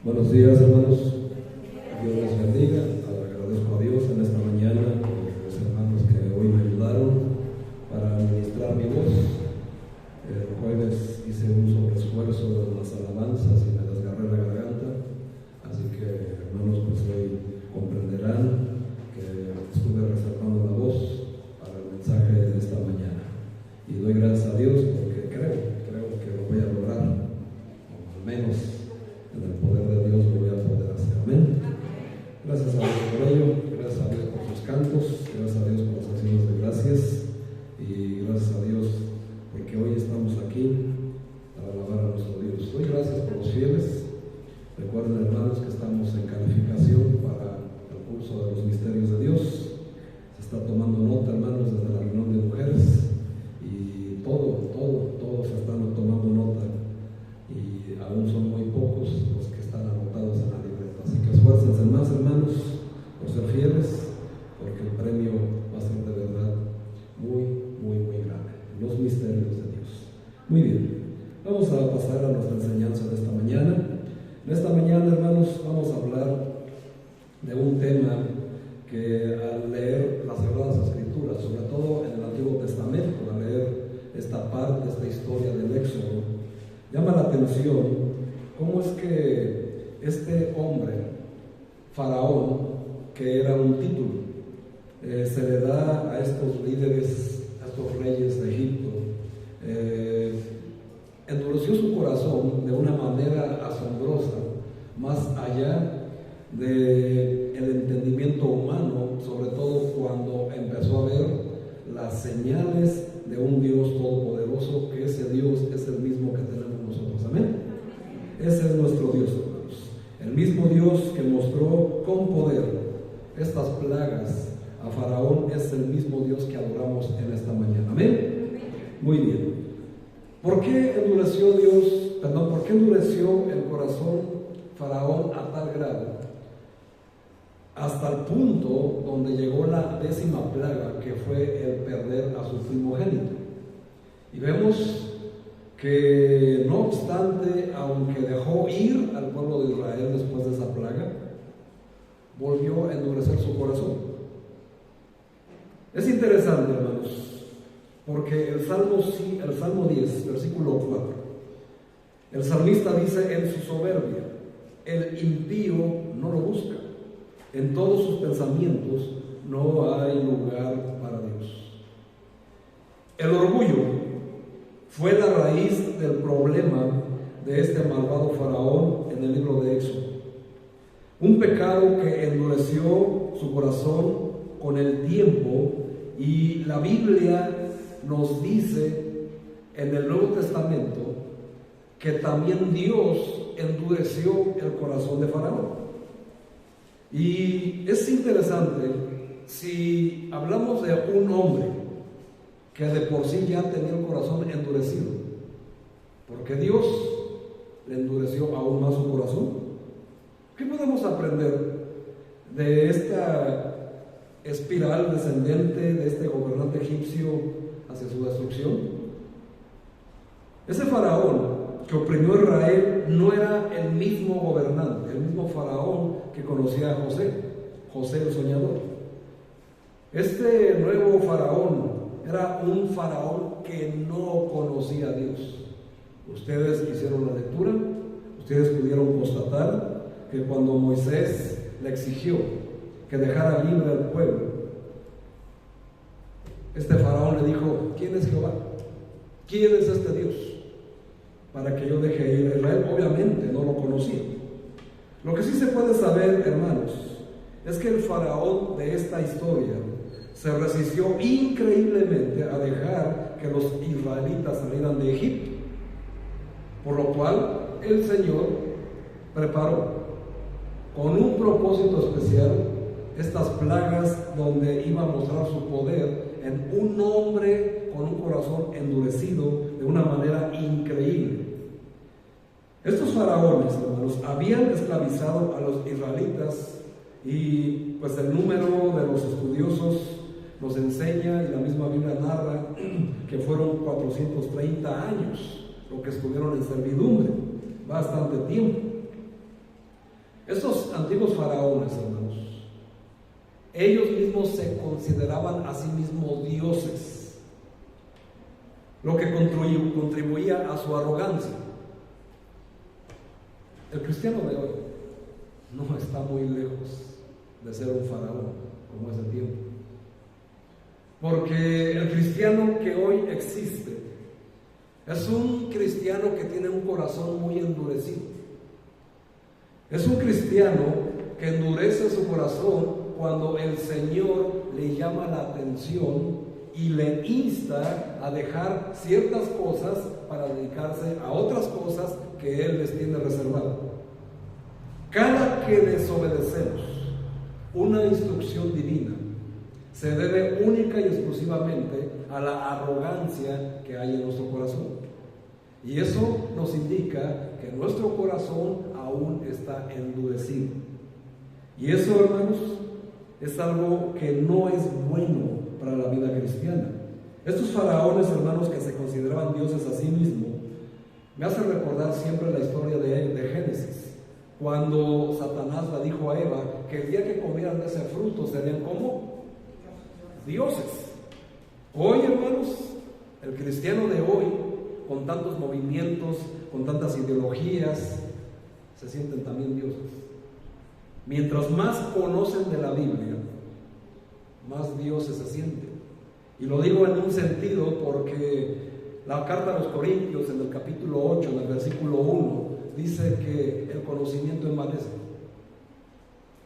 Buenos días, hermanos. Dios les bendiga. Agradezco a Dios en esta mañana por los hermanos que hoy me ayudaron para administrar mi voz. El jueves hice un sobreesfuerzo de las alabanzas y me desgarré la garganta. Así que, hermanos, pues hoy comprenderán que estuve reservando la voz para el mensaje de esta mañana. Y doy gracias a Dios porque creo que lo voy a lograr, o al menos en el poder de Dios lo voy a poder hacer. Amén. Gracias a Dios por ello, gracias a Dios por sus cantos, gracias a Dios por las acciones de gracias y gracias a Dios porque hoy estamos aquí para alabar a nuestro Dios. Doy gracias por los fieles. Recuerden, hermanos, que estamos en calificación para el curso de los misterios de Dios. Se está tomando nota, hermanos, desde la reunión de mujeres y todos están tomando nota. Y aún son muy pocos los que están anotados en la libreta. Así que esfuércense más, hermanos, por ser fieles, porque el premio va a ser de verdad muy grande. Los misterios de Dios. Muy bien, vamos a pasar a nuestra enseñanza de esta mañana. En esta mañana, hermanos, vamos a hablar de un tema que al leer las Sagradas Escrituras, sobre todo en el Antiguo Testamento, al leer esta parte, esta historia del Éxodo, llama la atención cómo es que este hombre, Faraón, que era un título, se le da a estos líderes, a estos reyes de Egipto, endureció su corazón de una manera asombrosa, más allá del entendimiento humano, sobre todo cuando empezó a ver las señales de un Dios todopoderoso, que ese Dios es el mismo que tenemos nosotros. Amén. Ese es nuestro Dios, hermanos. El mismo Dios que mostró con poder estas plagas a Faraón es el mismo Dios que adoramos en esta mañana. Amén. Muy bien. ¿Por qué endureció el corazón Faraón a tal grado? Hasta el punto donde llegó la 10ª plaga, que fue el perder a su primogénito. Y vemos que no obstante, aunque dejó ir al pueblo de Israel después de esa plaga, volvió a endurecer su corazón. Es interesante, hermanos, porque el Salmo 10, versículo 4, el salmista dice: en su soberbia el impío no lo busca, en todos sus pensamientos no hay lugar para Dios. El orgullo fue la raíz del problema de este malvado Faraón en el libro de Éxodo. Un pecado que endureció su corazón con el tiempo, y la Biblia nos dice en el Nuevo Testamento que también Dios endureció el corazón de Faraón. Y es interesante, si hablamos de un hombre que de por sí ya tenía el corazón endurecido, porque Dios le endureció aún más su corazón. ¿Qué podemos aprender de esta espiral descendente de este gobernante egipcio hacia su destrucción? Ese Faraón que oprimió a Israel no era el mismo gobernante, el mismo Faraón que conocía a José el soñador. Este nuevo Faraón era un Faraón que no conocía a Dios. Ustedes hicieron la lectura, ustedes pudieron constatar que cuando Moisés le exigió que dejara libre al pueblo, este Faraón le dijo: ¿quién es Jehová? ¿Quién es este Dios para que yo deje ir a Israel? Obviamente no lo conocía. Lo que sí se puede saber, hermanos, es que el Faraón de esta historia se resistió increíblemente a dejar que los israelitas salieran de Egipto, por lo cual el Señor preparó con un propósito especial estas plagas, donde iba a mostrar su poder en un hombre con un corazón endurecido de una manera increíble. Estos faraones, hermanos, habían esclavizado a los israelitas, y pues el número de los estudiosos nos enseña, y la misma Biblia narra, que fueron 430 años lo que estuvieron en servidumbre, bastante tiempo. Estos antiguos faraones, hermanos, ellos mismos se consideraban a sí mismos dioses, lo que contribuía a su arrogancia. El cristiano de hoy no está muy lejos de ser un faraón como ese tiempo, porque el cristiano que hoy existe es un cristiano que tiene un corazón muy endurecido. Es un cristiano que endurece su corazón cuando el Señor le llama la atención y le insta a dejar ciertas cosas para dedicarse a otras cosas que Él les tiene reservado. Cada que desobedecemos una instrucción divina se debe única y exclusivamente a la arrogancia que hay en nuestro corazón. Y eso nos indica que nuestro corazón aún está endurecido. Y eso, hermanos, es algo que no es bueno para la vida cristiana. Estos faraones, hermanos, que se consideraban dioses a sí mismos, me hacen recordar siempre la historia de Génesis, cuando Satanás le dijo a Eva que el día que comieran de ese fruto serían como dioses. Hoy, hermanos, el cristiano de hoy, con tantos movimientos, con tantas ideologías, se sienten también dioses. Mientras más conocen de la Biblia, más dioses se sienten. Y lo digo en un sentido porque la carta a los Corintios, en el capítulo 8, en el versículo 1, dice que el conocimiento envanece.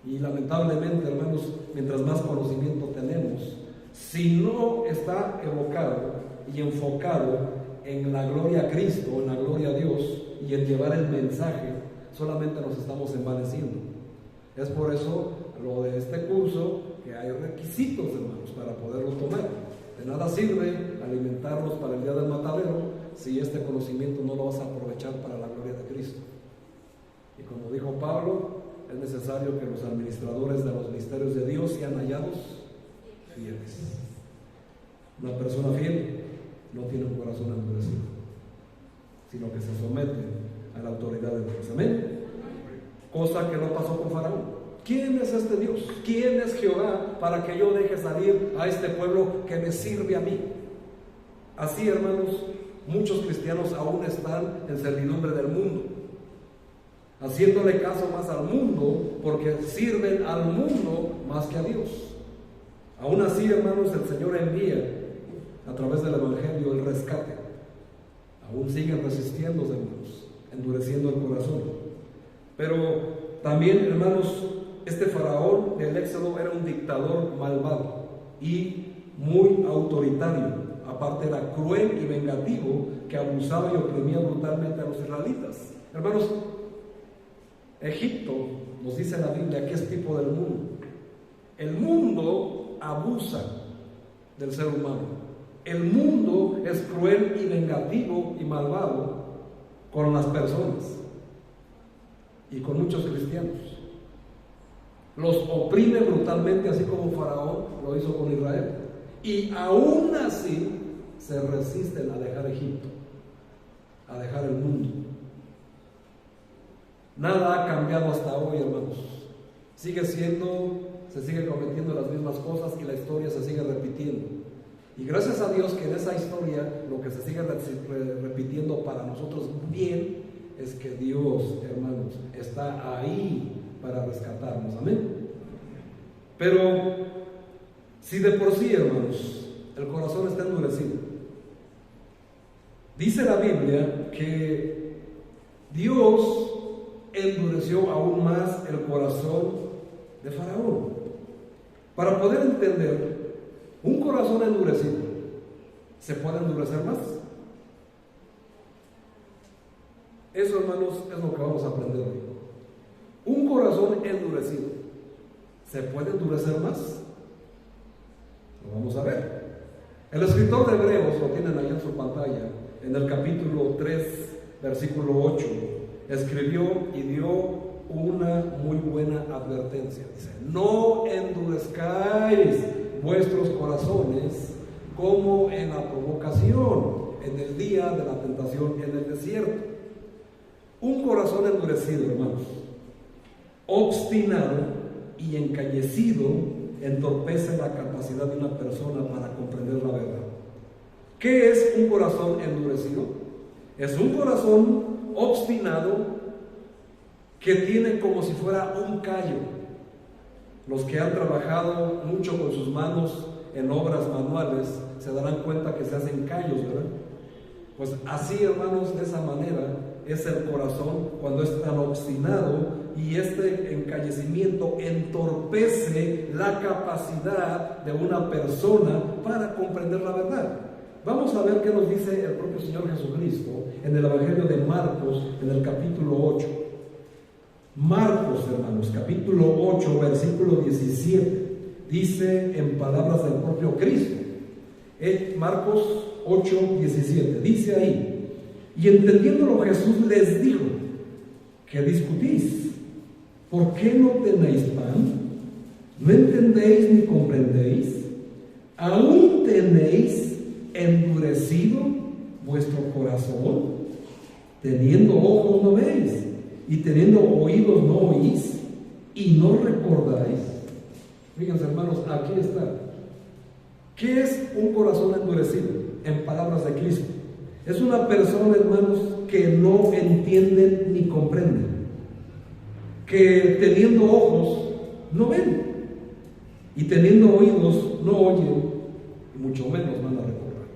Y lamentablemente, hermanos, mientras más conocimiento tenemos, si no está evocado y enfocado en la gloria a Cristo, en la gloria a Dios y en llevar el mensaje, solamente nos estamos envaneciendo. Es por eso lo de este curso, que hay requisitos, hermanos, para poderlo tomar. De nada sirve alimentarnos para el día del matadero si este conocimiento no lo vas a aprovechar para la gloria de Cristo. Y como dijo Pablo, es necesario que los administradores de los misterios de Dios sean hallados fieles. Una persona fiel no tiene un corazón endurecido, sino que se somete a la autoridad de Dios. Amén. Cosa que no pasó con Faraón. ¿Quién es este Dios? ¿Quién es Jehová para que yo deje salir a este pueblo que me sirve a mí? Así, hermanos, muchos cristianos aún están en servidumbre del mundo, haciéndole caso más al mundo, porque sirven al mundo más que a Dios. Aún así, hermanos, el Señor envía a través del Evangelio el rescate. Aún siguen resistiéndose, hermanos, endureciendo el corazón. Pero también, hermanos, este faraón del Éxodo era un dictador malvado y muy autoritario. Aparte, era cruel y vengativo, que abusaba y oprimía brutalmente a los israelitas. Hermanos, Egipto, nos dice la Biblia, que es tipo del mundo. El mundo abusa del ser humano. El mundo es cruel y vengativo y malvado con las personas y con muchos cristianos. Los oprime brutalmente, así como Faraón lo hizo con Israel. Y aún así se resisten a dejar Egipto, a dejar el mundo. Nada ha cambiado hasta hoy, hermanos. Se sigue cometiendo las mismas cosas y la historia se sigue repitiendo. Y gracias a Dios que en esa historia lo que se sigue repitiendo para nosotros bien es que Dios, hermanos, está ahí para rescatarnos. Amén. Pero si de por sí, hermanos, el corazón está endurecido, dice la Biblia que Dios endureció aún más el corazón de Faraón. Para poder entender un corazón endurecido, ¿se puede endurecer más? Eso, hermanos, es lo que vamos a aprender hoy. Un corazón endurecido, ¿se puede endurecer más? Lo vamos a ver. El escritor de Hebreos, lo tienen ahí en su pantalla, en el capítulo 3, versículo 8, escribió y dio una muy buena advertencia. Dice: no endurezcáis vuestros corazones como en la provocación, en el día de la tentación en el desierto. Un corazón endurecido, hermanos, obstinado y encañecido entorpece la capacidad de una persona para comprender la verdad. ¿Qué es un corazón endurecido? Es un corazón obstinado que tiene como si fuera un callo. Los que han trabajado mucho con sus manos en obras manuales se darán cuenta que se hacen callos, ¿verdad? Pues así, hermanos, de esa manera es el corazón cuando es tan obstinado, y este encallecimiento entorpece la capacidad de una persona para comprender la verdad. Vamos a ver qué nos dice el propio Señor Jesucristo en el Evangelio de Marcos, en el capítulo 8. Marcos, hermanos, capítulo 8, versículo 17, dice en palabras del propio Cristo. Marcos 8, 17, dice ahí: y entendiéndolo Jesús les dijo: ¿qué discutís? ¿Por qué no tenéis pan? ¿No entendéis ni comprendéis? ¿Aún tenéis endurecido vuestro corazón? Teniendo ojos no veis, y teniendo oídos no oís, y no recordáis. Fíjense, hermanos, aquí está. ¿Qué es un corazón endurecido? En palabras de Cristo, es una persona, hermanos, que no entiende ni comprende, que teniendo ojos no ven, y teniendo oídos no oyen, y mucho menos van a recordar.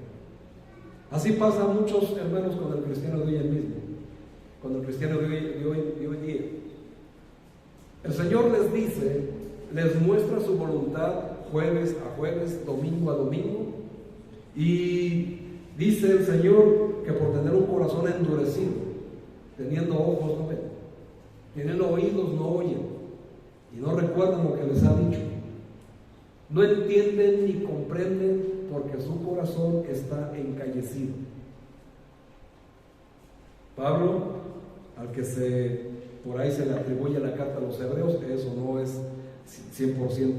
Así pasa a muchos hermanos con el cristiano de hoy en mismo, con el cristiano de hoy día. El Señor les dice, les muestra su voluntad jueves a jueves, domingo a domingo, y dice el Señor que por tener un corazón endurecido, teniendo ojos no ven, teniendo oídos no oyen, y no recuerdan lo que les ha dicho. No entienden ni comprenden porque su corazón está encallecido. Pablo, al que por ahí se le atribuye la carta a los hebreos, que eso no es 100%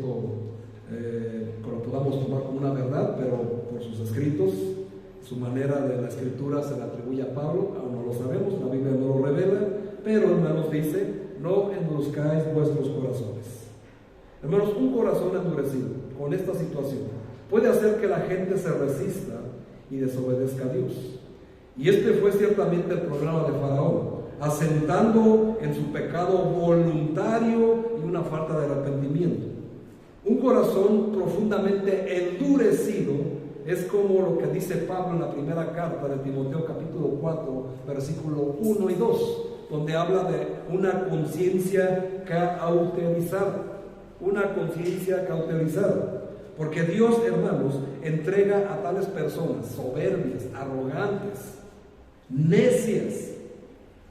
que lo podamos tomar como una verdad, pero por sus escritos, su manera de la escritura se le atribuye a Pablo, aún no lo sabemos, la Biblia no lo revela, pero hermanos dice: no endurezcáis vuestros corazones. Hermanos, un corazón endurecido con esta situación puede hacer que la gente se resista y desobedezca a Dios. Y este fue ciertamente el problema de Faraón, asentando en su pecado voluntario y una falta de arrepentimiento. Un corazón profundamente endurecido es como lo que dice Pablo en la primera carta de Timoteo capítulo 4, versículo 1 y 2, donde habla de una conciencia cauterizada. Una conciencia cauterizada. Porque Dios, hermanos, entrega a tales personas soberbias, arrogantes, necias,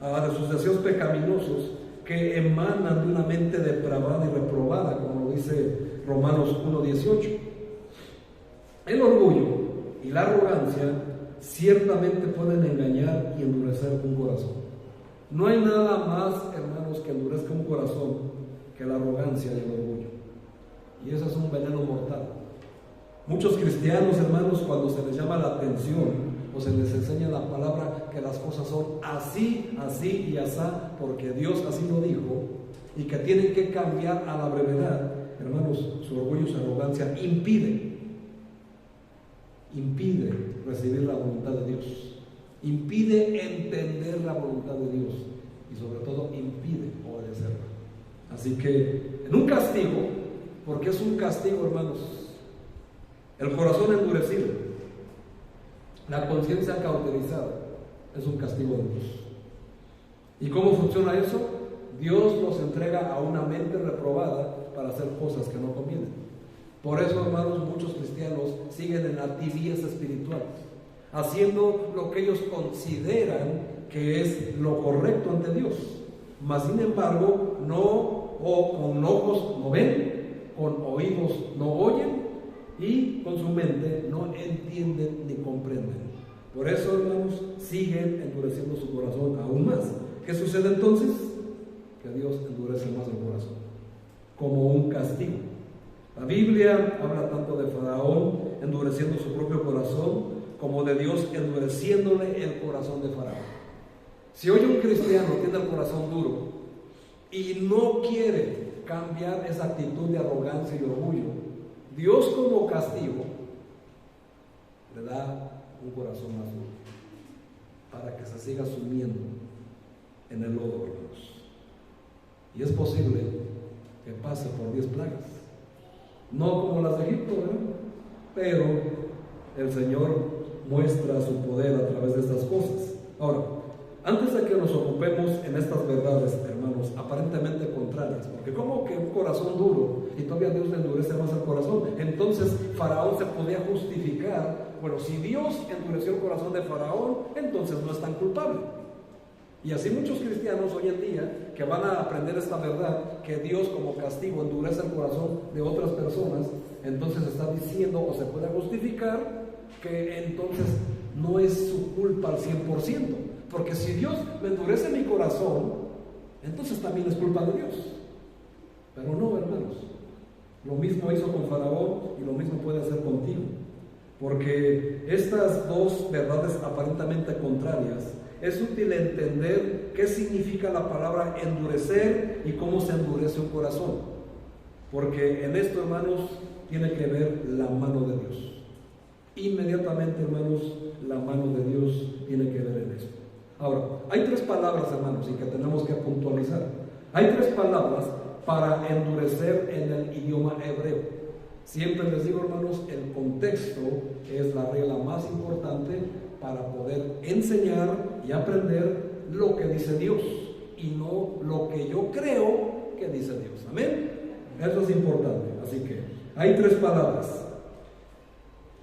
a sus deseos pecaminosos que emanan de una mente depravada y reprobada, como lo dice Romanos 1:18. El orgullo y la arrogancia ciertamente pueden engañar y endurecer un corazón. No hay nada más, hermanos, que endurezca un corazón que la arrogancia y el orgullo. Y eso es un veneno mortal. Muchos cristianos, hermanos, cuando se les llama la atención o se les enseña la palabra que las cosas son así, así y asá, porque Dios así lo dijo, y que tienen que cambiar a la brevedad, hermanos, su orgullo y su arrogancia impide recibir la voluntad de Dios, impide entender la voluntad de Dios y sobre todo impide obedecerla. Así que en un castigo, porque es un castigo, hermanos, el corazón endurecido, la conciencia cauterizada, es un castigo de Dios. ¿Y cómo funciona eso? Dios los entrega a una mente reprobada para hacer cosas que no convienen. Por eso, hermanos, muchos cristianos siguen en la tibieza espiritual, haciendo lo que ellos consideran que es lo correcto ante Dios, mas sin embargo con ojos no ven, con oídos no oyen y con su mente no entienden ni comprenden. Por eso, hermanos, siguen endureciendo su corazón aún más. ¿Qué sucede entonces? Que Dios endurece más el corazón, como un castigo. La Biblia habla tanto de Faraón endureciendo su propio corazón, como de Dios endureciéndole el corazón de Faraón. Si hoy un cristiano tiene el corazón duro y no quiere cambiar esa actitud de arrogancia y orgullo, Dios como castigo le da un corazón más duro para que se siga sumiendo en el lodo, hermanos. Y es posible que pase por 10 plagas, no como las de Egipto, ¿verdad? Pero el Señor muestra su poder a través de estas cosas. Ahora, antes de que nos ocupemos en estas verdades, hermanos, aparentemente contrarias, porque como que un corazón duro y todavía Dios le endurece más el corazón, entonces Faraón se podía justificar, bueno, si Dios endureció el corazón de Faraón, entonces no es tan culpable. Y así muchos cristianos hoy en día que van a aprender esta verdad, que Dios como castigo endurece el corazón de otras personas, entonces está diciendo o se puede justificar que entonces no es su culpa al 100%, porque si Dios me endurece mi corazón, entonces también es culpa de Dios. Pero no, hermanos, lo mismo hizo con Faraón y lo mismo puede hacer contigo, porque estas dos verdades aparentemente contrarias, es útil entender qué significa la palabra endurecer y cómo se endurece un corazón, porque en esto, hermanos, tiene que ver la mano de Dios. Inmediatamente, hermanos, la mano de Dios tiene que ver en esto. Ahora, hay 3 palabras, hermanos, y que tenemos que puntualizar. Hay 3 palabras para endurecer en el idioma hebreo. Siempre les digo, hermanos, el contexto es la regla más importante para poder enseñar y aprender lo que dice Dios y no lo que yo creo que dice Dios. Amén. Eso es importante. Así que hay 3 palabras.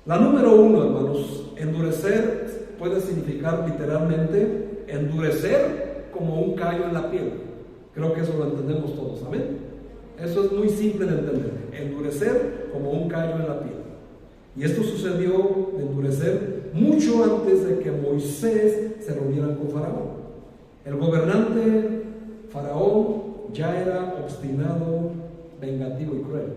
La número 1, hermanos, endurecer puede significar literalmente endurecer como un callo en la piel. Creo que eso lo entendemos todos. Amén. Eso es muy simple de entender. Endurecer como un callo en la piel. Y esto sucedió de endurecer mucho antes de que Moisés se reuniera con Faraón. El gobernante Faraón ya era obstinado, vengativo y cruel.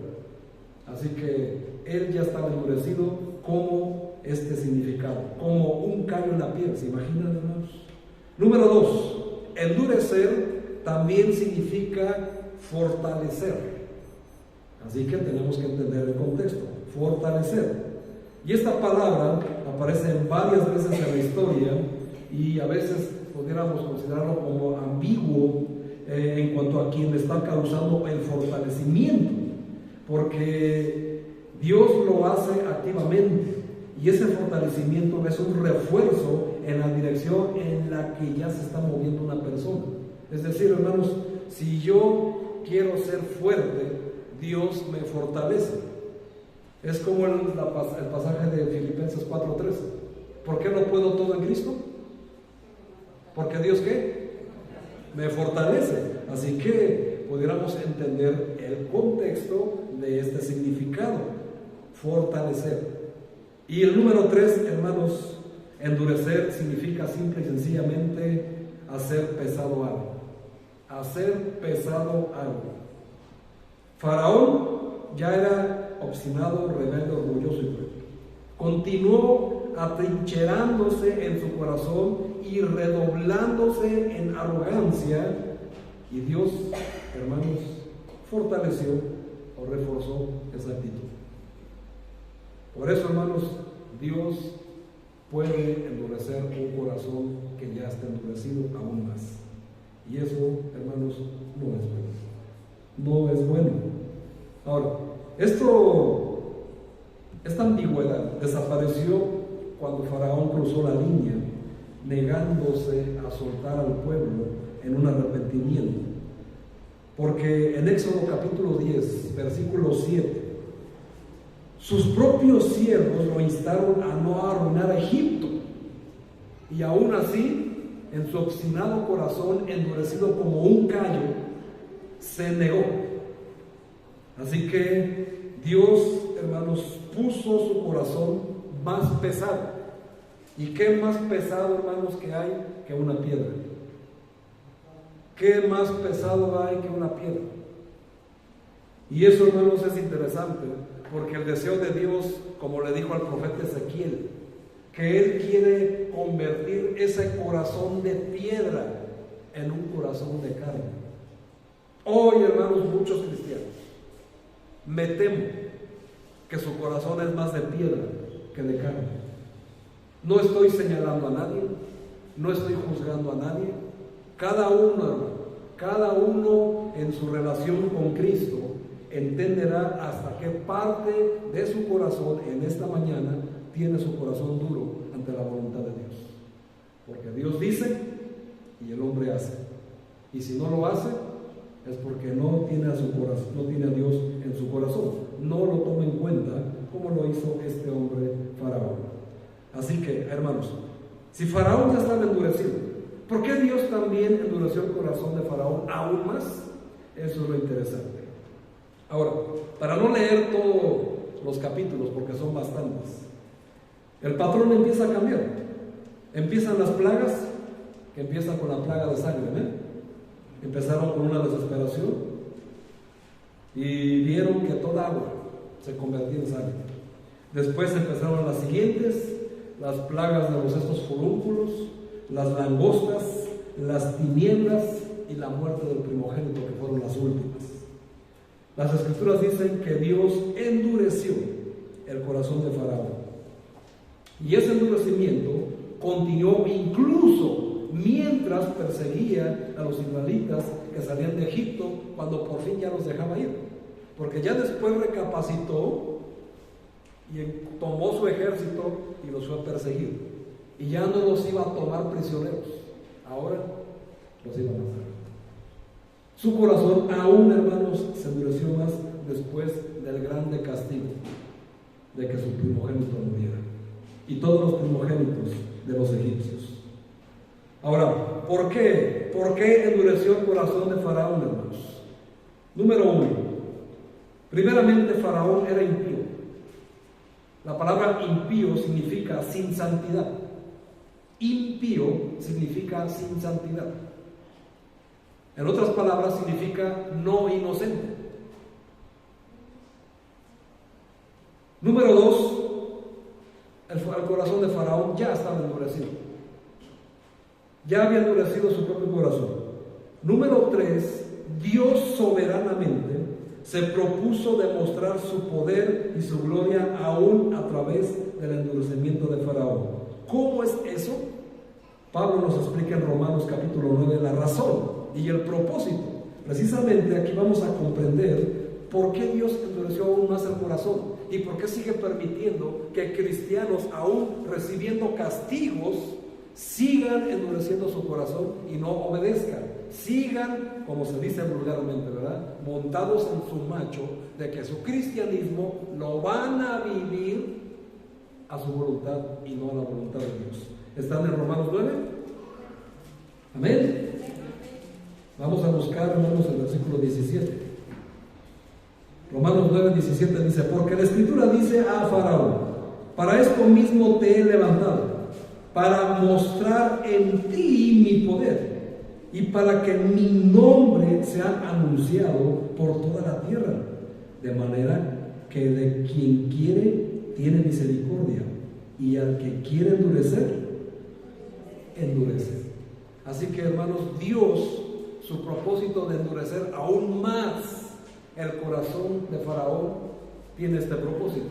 Así que él ya estaba endurecido como este significado, como un callo en la piel. ¿Se imaginan, hermanos? Número 2, endurecer también significa fortalecer. Así que tenemos que entender el contexto. Fortalecer. Y esta palabra aparece varias veces en la historia y a veces pudiéramos considerarlo como ambiguo en cuanto a quien está causando el fortalecimiento, porque Dios lo hace activamente y ese fortalecimiento es un refuerzo en la dirección en la que ya se está moviendo una persona. Es decir, hermanos, si yo quiero ser fuerte, Dios me fortalece. Es como el pasaje de Filipenses 4:13. ¿Por qué lo puedo todo en Cristo? Porque Dios, ¿qué? Me fortalece. Así que pudiéramos entender el contexto de este significado, fortalecer. Y el número 3, hermanos, endurecer significa simple y sencillamente hacer pesado algo. Hacer pesado algo. Faraón ya era obstinado, rebelde, orgulloso y cruel. Continuó atrincherándose en su corazón y redoblándose en arrogancia, y Dios, hermanos, fortaleció o reforzó esa actitud. Por eso, hermanos, Dios puede endurecer un corazón que ya está endurecido aún más. Y eso, hermanos, no es bueno. No es bueno. Ahora, esta ambigüedad desapareció cuando Faraón cruzó la línea, negándose a soltar al pueblo en un arrepentimiento. Porque en Éxodo capítulo 10, versículo 7, sus propios siervos lo instaron a no arruinar a Egipto. Y aún así, en su obstinado corazón, endurecido como un callo, se negó. Así que Dios, hermanos, puso su corazón más pesado. ¿Y qué más pesado, hermanos, que hay que una piedra? ¿Qué más pesado hay que una piedra? Y eso, hermanos, es interesante, porque el deseo de Dios, como le dijo al profeta Ezequiel, que Él quiere convertir ese corazón de piedra en un corazón de carne. Hoy, hermanos, muchos cristianos, me temo que su corazón es más de piedra que de carne. No estoy señalando a nadie, no estoy juzgando a nadie. Cada uno, hermano, cada uno en su relación con Cristo entenderá hasta qué parte de su corazón en esta mañana tiene su corazón duro ante la voluntad de Dios. Porque Dios dice y el hombre hace. Y si no lo hace, es porque no tiene a Dios en su corazón. No lo toma en cuenta como lo hizo este hombre Faraón. Así que, hermanos, si Faraón ya estaba endurecido, ¿por qué Dios también endureció el corazón de Faraón aún más? Eso es lo interesante. Ahora, para no leer todos los capítulos, porque son bastantes, el patrón empieza a cambiar. Empiezan las plagas, que empiezan con la plaga de sangre, Empezaron con una desesperación y vieron que toda agua se convertía en sangre. Después empezaron las siguientes, las plagas de estos furúnculos, las langostas, las tinieblas y la muerte del primogénito, que fueron las últimas. Las escrituras dicen que Dios endureció el corazón de Faraón. Y ese endurecimiento continuó incluso mientras perseguía a los israelitas que salían de Egipto, cuando por fin ya los dejaba ir. Porque ya después recapacitó y tomó su ejército y los fue a perseguir. Y ya no los iba a tomar prisioneros, ahora los iba a matar. Su corazón aún, hermanos, se endureció más después del grande castigo de que su primogénito muriera, y todos los primogénitos de los egipcios. Ahora, ¿por qué? ¿Por qué endureció el corazón de Faraón, hermanos? Número 1, primeramente Faraón era impío. La palabra impío significa sin santidad. Impío significa sin santidad. En otras palabras, significa no inocente. Número 2, el corazón de Faraón ya estaba endurecido. Ya había endurecido su propio corazón. Número 3, Dios soberanamente se propuso demostrar su poder y su gloria aún a través del endurecimiento de Faraón. ¿Cómo es eso? Pablo nos explica en Romanos capítulo 9 la razón y el propósito. Precisamente aquí vamos a comprender por qué Dios endureció aún más el corazón y por qué sigue permitiendo que cristianos, aún recibiendo castigos, sigan endureciendo su corazón y no obedezcan. Sigan, como se dice vulgarmente, ¿verdad?, montados en su macho de que su cristianismo lo van a vivir a su voluntad y no a la voluntad de Dios. ¿Están en Romanos 9? Amén. Vamos a buscar, hermanos, el versículo 17. Romanos 9, 17 dice: porque la Escritura dice a Faraón: para esto mismo te he levantado, para mostrar en ti mi poder, y para que mi nombre sea anunciado por toda la tierra, de manera que de quien quiere tiene misericordia, y al que quiere endurecer, endurece. Así que, hermanos, Dios, su propósito de endurecer aún más el corazón de Faraón, tiene este propósito: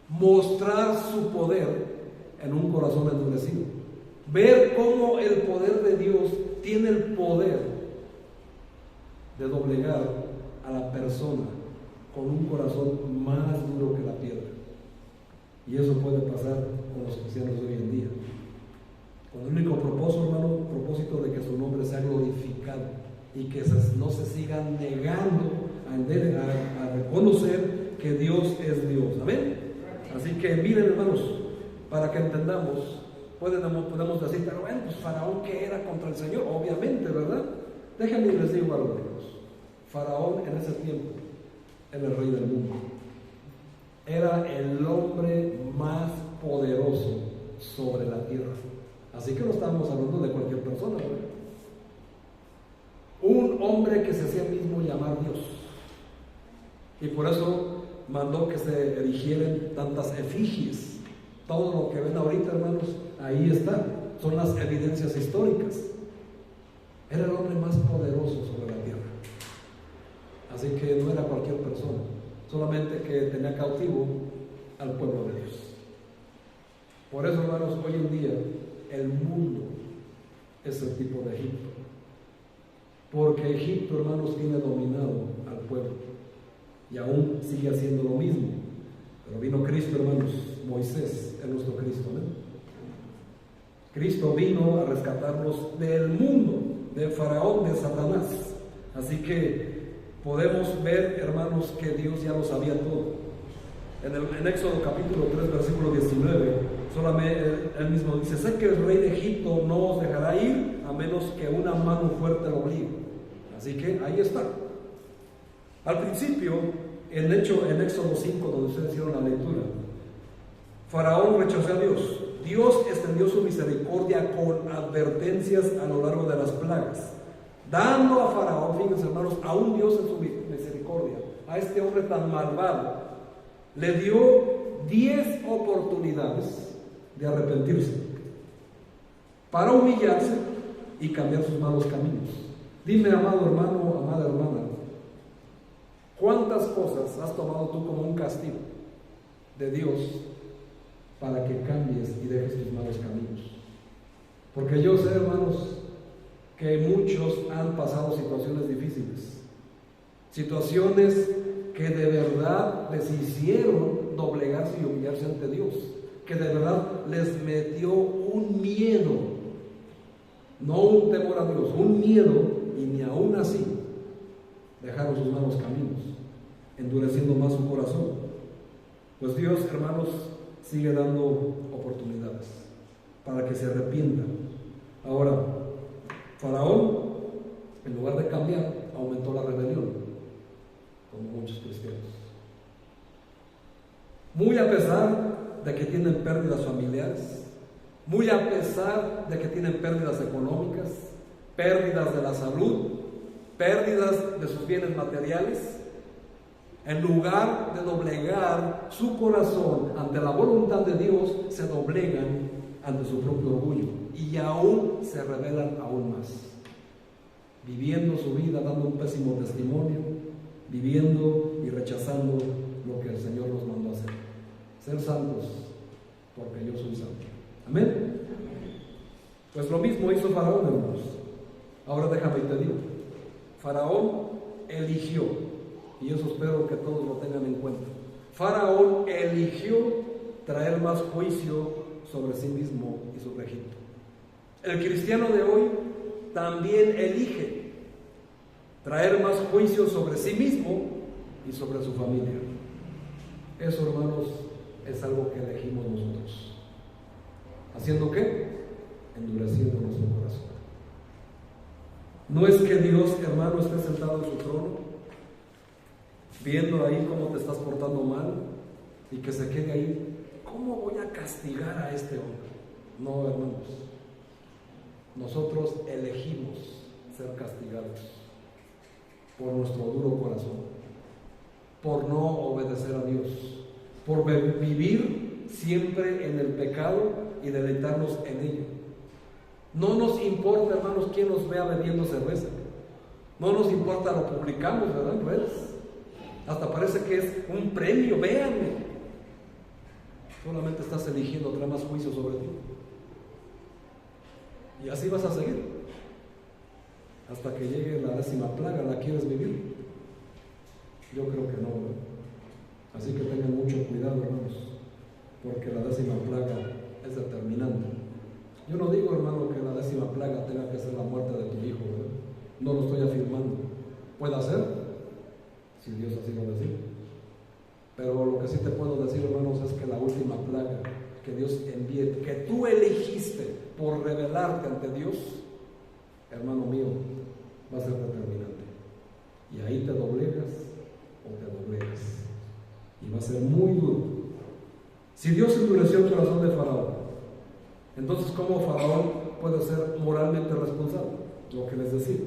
mostrar su poder en un corazón endurecido. Ver cómo el poder de Dios tiene el poder de doblegar a la persona con un corazón más duro que la piedra. Y eso puede pasar con los cristianos de hoy en día, con el único propósito de que su nombre sea glorificado y que no se sigan negando a reconocer que Dios es Dios. Amén. Así que miren, hermanos, para que entendamos, podemos decir: pero bueno, pues Faraón, ¿qué era contra el Señor? Obviamente, ¿verdad? Déjenme les digo algo, hermanos. Faraón en ese tiempo era el rey del mundo. Era el hombre más poderoso sobre la tierra. Así que no estamos hablando de cualquier persona, ¿verdad? Un hombre que se hacía mismo llamar Dios. Y por eso mandó que se erigieran tantas efigies. Todo lo que ven ahorita, hermanos, ahí está. Son las evidencias históricas. Era el hombre más poderoso sobre la tierra. solamente que tenía cautivo al pueblo de Dios. Por eso, hermanos, hoy en día el mundo es el tipo de Egipto, porque Egipto, hermanos, tiene dominado al pueblo y aún sigue haciendo lo mismo. Pero vino Cristo, hermanos, Moisés es nuestro Cristo, ¿no? Cristo vino a rescatarnos del mundo, de Faraón, de Satanás. Así que podemos ver, hermanos, que Dios ya lo sabía todo. En Éxodo capítulo 3, versículo 19, solamente él mismo dice: sé que el rey de Egipto no os dejará ir a menos que una mano fuerte lo obligue. Así que ahí está. Al principio, en Éxodo 5, donde ustedes hicieron la lectura, Faraón rechazó a Dios. Dios extendió su misericordia con advertencias a lo largo de las plagas, dando a Faraón, fíjense, hermanos, a un Dios en su misericordia, a este hombre tan malvado, le dio 10 oportunidades de arrepentirse, para humillarse y cambiar sus malos caminos. Dime, amado hermano, amada hermana, ¿cuántas cosas has tomado tú como un castigo de Dios para que cambies y dejes tus malos caminos? Porque yo sé, hermanos, que muchos han pasado situaciones difíciles, situaciones que de verdad les hicieron doblegarse y humillarse ante Dios, que de verdad les metió un miedo, no un temor a Dios, un miedo, y ni aún así dejaron sus malos caminos, endureciendo más su corazón. Pues Dios, hermanos, sigue dando oportunidades para que se arrepientan. Ahora, Faraón, en lugar de cambiar, aumentó la rebelión, como muchos cristianos. Muy a pesar de que tienen pérdidas familiares, muy a pesar de que tienen pérdidas económicas, pérdidas de la salud, pérdidas de sus bienes materiales, en lugar de doblegar su corazón ante la voluntad de Dios, se doblegan ante su propio orgullo y aún se rebelan aún más, viviendo su vida dando un pésimo testimonio, viviendo y rechazando lo que el Señor nos mandó a hacer: ser santos, porque yo soy santo. Amén. Pues lo mismo hizo Faraón, hermanos. Ahora déjame y te digo, Faraón eligió, y eso espero que todos lo tengan en cuenta, Faraón eligió traer más juicio sobre sí mismo y sobre Egipto. El cristiano de hoy también elige traer más juicio sobre sí mismo y sobre su familia. Eso, hermanos, es algo que elegimos nosotros. ¿Haciendo qué? Endureciendo nuestro corazón. No es que Dios, hermano, esté sentado en su trono, viendo ahí cómo te estás portando mal y que se quede ahí: ¿cómo voy a castigar a este hombre? No, hermanos, nosotros elegimos ser castigados por nuestro duro corazón, por no obedecer a Dios, por vivir siempre en el pecado y deleitarnos en ello. No nos importa, hermanos, quién nos vea bebiendo cerveza. No nos importa, lo publicamos, ¿verdad? En redes. Hasta parece que es un premio, véanme. Solamente estás eligiendo traer más juicio sobre ti. Y así vas a seguir hasta que llegue la 10ª plaga. ¿La quieres vivir? Yo creo que no, ¿verdad? Así que tengan mucho cuidado, hermanos, porque la 10ª plaga es determinante. Yo no digo, hermano, que la 10ª plaga tenga que ser la muerte de tu hijo, ¿verdad? No lo estoy afirmando. Puede ser, si Dios así lo decide. Pero lo que sí te puedo decir, hermanos, es que la última plaga que Dios envíe, que tú elegiste por rebelarte ante Dios, hermano mío, va a ser determinante. Y ahí te doblegas o te doblegas. Y va a ser muy duro. Si Dios endureció el corazón de Faraón, entonces ¿cómo Faraón puede ser moralmente responsable? Lo que les decía.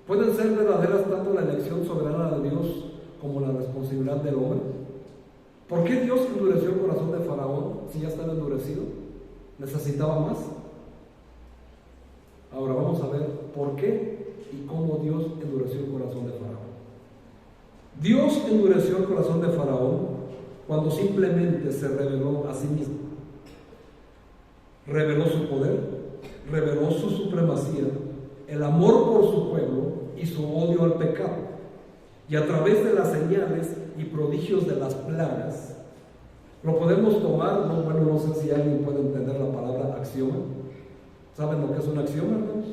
¿Pueden ser verdaderas tanto la elección soberana de Dios como la responsabilidad del hombre? ¿Por qué Dios endureció el corazón de Faraón si ya estaba endurecido? ¿Necesitaba más? Ahora vamos a ver por qué y cómo Dios endureció el corazón de Faraón. Dios endureció el corazón de Faraón cuando simplemente se reveló a sí mismo. Reveló su poder, reveló su supremacía, el amor por su pueblo y su odio al pecado. Y a través de las señales y prodigios de las plagas, lo podemos tomar, no sé si alguien puede entender la palabra axioma. ¿Saben lo que es un axioma, hermanos?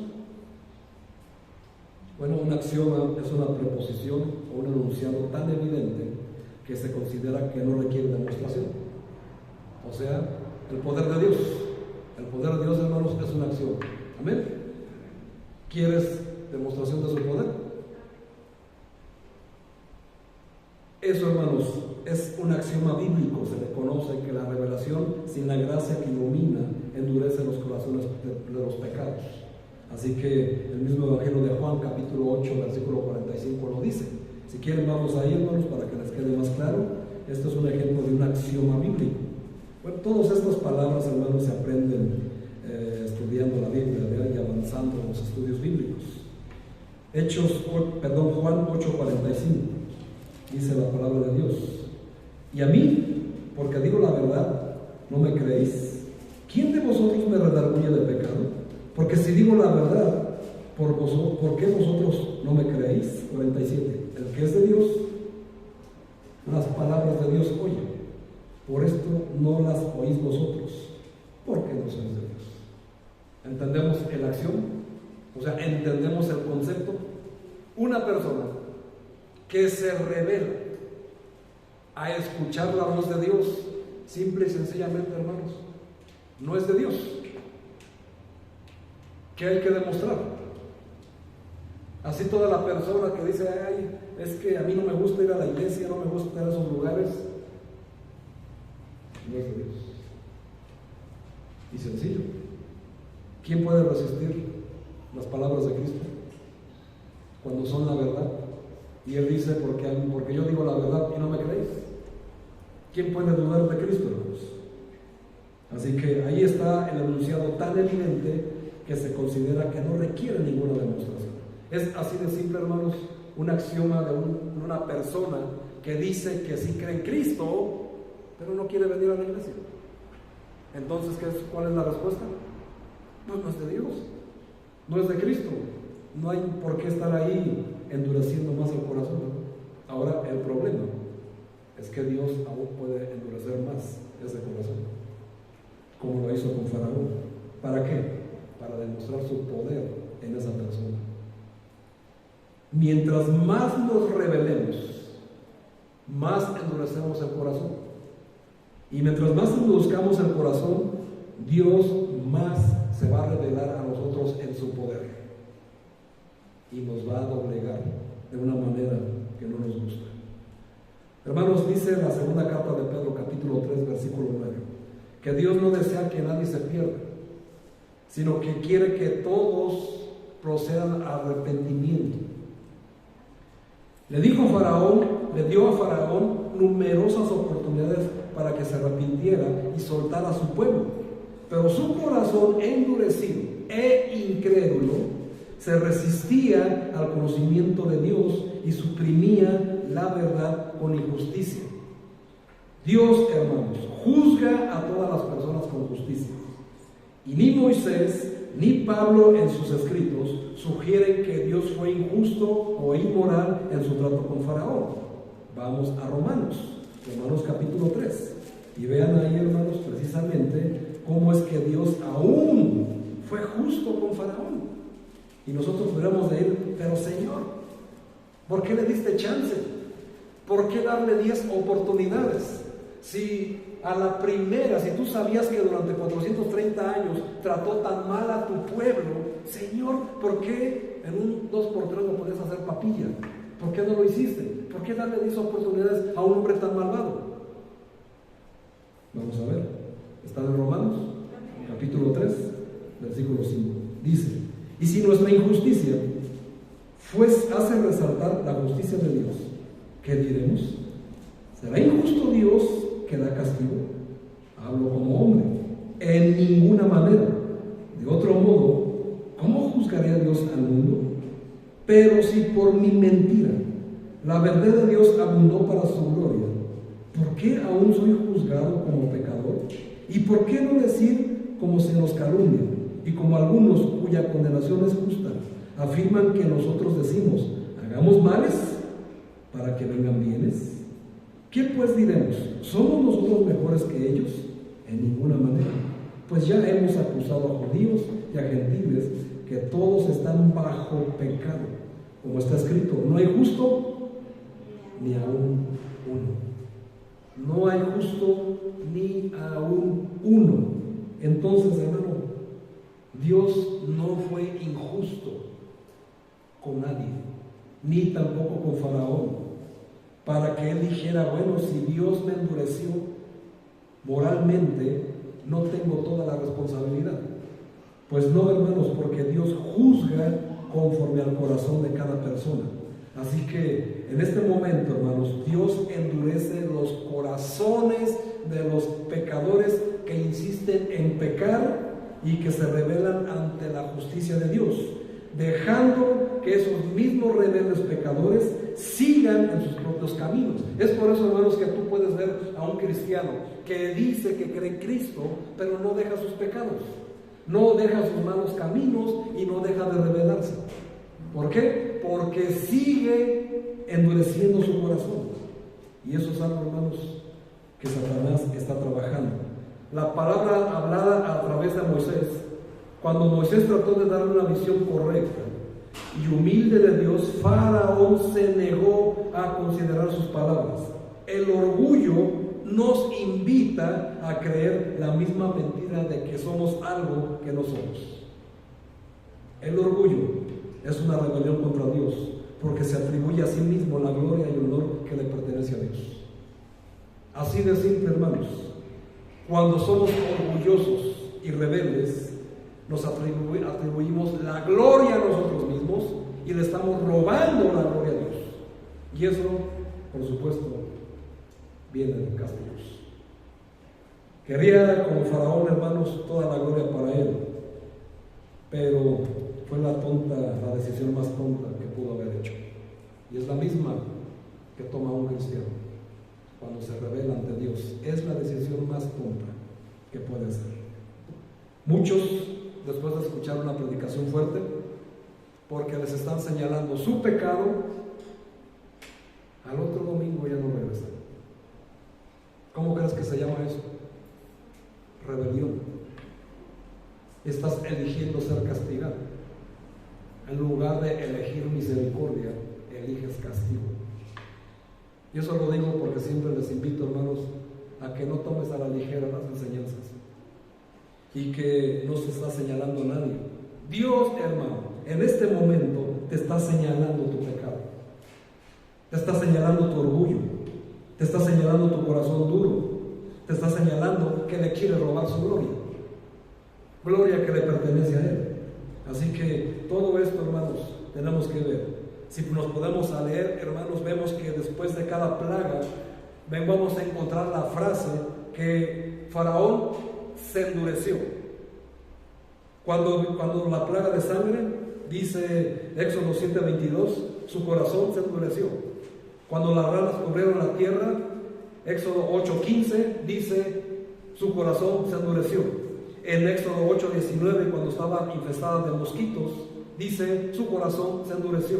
Bueno, un axioma es una preposición o un enunciado tan evidente que se considera que no requiere demostración. O sea, el poder de Dios. El poder de Dios, hermanos, es un axioma. ¿Amén? ¿Quieres demostración de su poder? Eso, hermanos, es un axioma bíblico. Se le conoce que la revelación sin la gracia que ilumina endurece los corazones de los pecados. Así que el mismo Evangelio de Juan, capítulo 8, versículo 45 lo dice. Si quieren, vamos ahí, hermanos, para que les quede más claro. Esto es un ejemplo de un axioma bíblico. Bueno, todas estas palabras, hermanos, se aprenden estudiando la Biblia, ¿verdad? Y avanzando en los estudios bíblicos. Juan 8:45 dice la palabra de Dios: y a mí, porque digo la verdad, no me creéis. ¿Quién de vosotros me redarguye de pecado? Porque si digo la verdad, ¿por qué vosotros no me creéis? 47. El que es de Dios, las palabras de Dios oye. Por esto no las oís vosotros, porque no sois de Dios. ¿Entendemos el axioma? O sea, ¿entendemos el concepto? Una persona que se revela a escuchar la voz de Dios, simple y sencillamente, hermanos, no es de Dios. ¿Qué hay que demostrar? Así toda la persona que dice: ay, es que a mí no me gusta ir a la iglesia, no me gusta ir a esos lugares, no es de Dios. Y sencillo. ¿Quién puede resistir las palabras de Cristo cuando son la verdad? Y Él dice: porque yo digo la verdad y no me creéis. ¿Quién puede dudar de Cristo, hermanos? Así que ahí está el enunciado tan evidente que se considera que no requiere ninguna demostración. Es así de simple, hermanos, un axioma de una persona que dice que sí cree en Cristo, pero no quiere venir a la iglesia. Entonces, ¿cuál es la respuesta? Pues no es de Dios, no es de Cristo. No hay por qué estar ahí endureciendo más el corazón, ¿no? Ahora, el problema es que Dios aún puede endurecer más ese corazón, como lo hizo con Faraón. ¿Para qué? Para demostrar su poder en esa persona. Mientras más nos revelemos, más endurecemos el corazón. Y mientras más endurezcamos el corazón, Dios más se va a revelar a nosotros en su poder. Y nos va a doblegar de una manera que no nos gusta. Hermanos, dice la segunda carta de Pedro, capítulo 3, versículo 9, que Dios no desea que nadie se pierda, sino que quiere que todos procedan a arrepentimiento. Le dio a Faraón numerosas oportunidades para que se arrepintiera y soltara a su pueblo, pero su corazón endurecido e incrédulo se resistía al conocimiento de Dios y suprimía la verdad con injusticia. Dios, hermanos, juzga a todas las personas con justicia. Y ni Moisés ni Pablo en sus escritos sugieren que Dios fue injusto o inmoral en su trato con Faraón. Vamos a Romanos capítulo 3, y vean ahí, hermanos, precisamente cómo es que Dios aún fue justo con Faraón. Y nosotros podríamos decir: pero Señor, ¿por qué le diste chance? ¿Por qué darle 10 oportunidades? Si a la primera, si tú sabías que durante 430 años trató tan mal a tu pueblo, Señor, ¿por qué en un 2x3 no podías hacer papilla? ¿Por qué no lo hiciste? ¿Por qué darle 10 oportunidades a un hombre tan malvado? Vamos a ver, está en Romanos, capítulo 3, versículo 5. Dice: y si nuestra injusticia hace resaltar la justicia de Dios, ¿qué diremos? ¿Será injusto Dios que da castigo? Hablo como hombre. En ninguna manera. De otro modo, ¿cómo juzgaría Dios al mundo? Pero si por mi mentira La verdad de Dios abundó para su gloria. ¿Por qué aún soy juzgado como pecador? ¿Y por qué no decir como se nos calumnia? Y como algunos cuya condenación es justa, afirman que nosotros decimos, hagamos males para que vengan bienes. ¿Qué pues diremos? ¿Somos nosotros mejores que ellos? En ninguna manera. Pues ya hemos acusado a judíos y a gentiles que todos están bajo pecado. Como está escrito, no hay justo ni aún uno. No hay justo ni aún uno. Entonces, hermano, Dios no fue injusto con nadie, ni tampoco con Faraón, para que él dijera, bueno, si Dios me endureció moralmente, no tengo toda la responsabilidad. Pues no, hermanos, porque Dios juzga conforme al corazón de cada persona. Así que en este momento, hermanos, Dios endurece los corazones de los pecadores que insisten en pecar y que se rebelan ante la justicia de Dios, dejando que esos mismos rebeldes pecadores sigan en sus propios caminos. Es por eso, hermanos, que tú puedes ver a un cristiano que dice que cree en Cristo, pero no deja sus pecados, no deja sus malos caminos y no deja de rebelarse. ¿Por qué? Porque sigue endureciendo su corazón. Y eso es algo, hermanos, que Satanás está trabajando. La palabra hablada a través de Moisés, cuando Moisés trató de dar una visión correcta y humilde de Dios, Faraón se negó a considerar sus palabras. El orgullo nos invita a creer la misma mentira de que somos algo que no somos. El orgullo es una rebelión contra Dios, porque se atribuye a sí mismo la gloria y el honor que le pertenece a Dios. Así de simple, hermanos. Cuando somos orgullosos y rebeldes, nos atribuimos la gloria a nosotros mismos y le estamos robando la gloria a Dios. Y eso, por supuesto, viene de castigos. Quería, como Faraón, hermanos, toda la gloria para él, pero fue la decisión más tonta que pudo haber hecho. Y es la misma que toma un cristiano cuando se revela ante Dios. Es la decisión más tonta que puede hacer. Muchos, después de escuchar una predicación fuerte, porque les están señalando su pecado, al otro domingo ya no regresan. ¿Cómo crees que se llama eso? Rebelión. Estás eligiendo ser castigado. En lugar de elegir misericordia, eliges castigo. Y eso lo digo porque siempre les invito, hermanos, a que no tomes a la ligera las enseñanzas y que no se está señalando a nadie. Dios, hermano, en este momento te está señalando tu pecado, te está señalando tu orgullo, te está señalando tu corazón duro, te está señalando que le quiere robar su gloria que le pertenece a Él. Así que todo esto, hermanos, tenemos que ver. Si nos podemos leer, hermanos, vemos que después de cada plaga vamos a encontrar la frase que Faraón se endureció. Cuando la plaga de sangre, dice Éxodo 7:22, su corazón se endureció. Cuando las ranas cubrieron la tierra, Éxodo 8:15, dice su corazón se endureció. En Éxodo 8:19, cuando estaba infestada de mosquitos, dice su corazón se endureció.